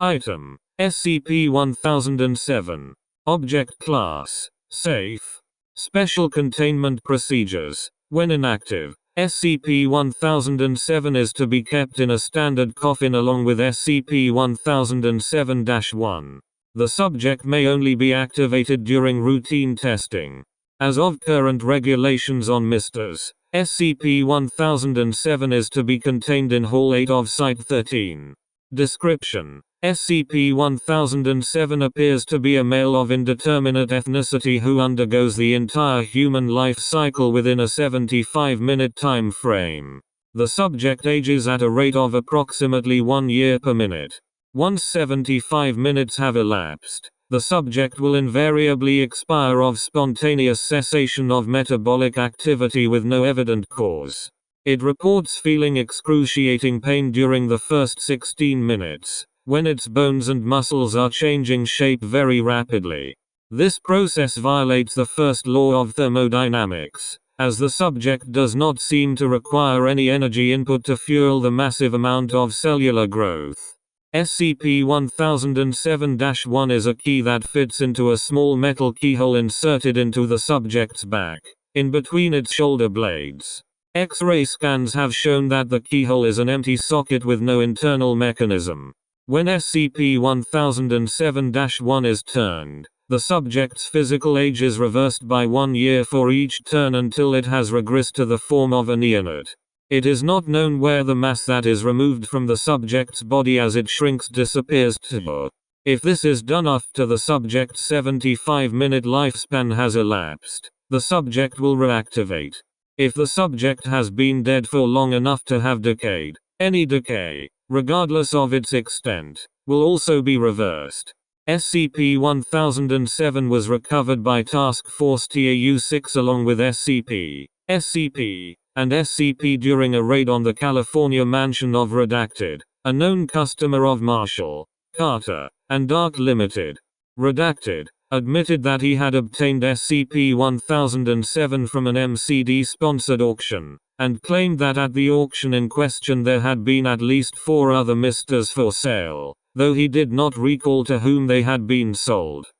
Item: SCP-1007. Object Class: Safe. Special Containment Procedures: when inactive, SCP-1007 is to be kept in a standard coffin along with SCP-1007-1. The subject may only be activated during routine testing. As of current regulations on Misters, SCP-1007 is to be contained in Hall 8 of Site 13. Description: SCP-1007 appears to be a male of indeterminate ethnicity who undergoes the entire human life cycle within a 75-minute time frame. The subject ages at a rate of approximately 1 year per minute. Once 75 minutes have elapsed, the subject will invariably expire of spontaneous cessation of metabolic activity with no evident cause. It reports feeling excruciating pain during the first 16 minutes, when its bones and muscles are changing shape very rapidly. This process violates the first law of thermodynamics, as the subject does not seem to require any energy input to fuel the massive amount of cellular growth. SCP-1007-1 is a key that fits into a small metal keyhole inserted into the subject's back, in between its shoulder blades. X-ray scans have shown that the keyhole is an empty socket with no internal mechanism. When SCP-1007-1 is turned, the subject's physical age is reversed by 1 year for each turn until it has regressed to the form of a neonate. It is not known where the mass that is removed from the subject's body as it shrinks disappears to. If this is done after the subject's 75-minute lifespan has elapsed, the subject will reactivate. If the subject has been dead for long enough to have decayed, any decay, regardless of its extent, will also be reversed. SCP-1007 was recovered by Task Force TAU-6 along with SCP, and SCP during a raid on the California mansion of Redacted, a known customer of Marshall, Carter, and Dark Limited. Redacted admitted that he had obtained SCP-1007 from an MCD-sponsored auction, and claimed that at the auction in question there had been at least 4 other Misters for sale, though he did not recall to whom they had been sold.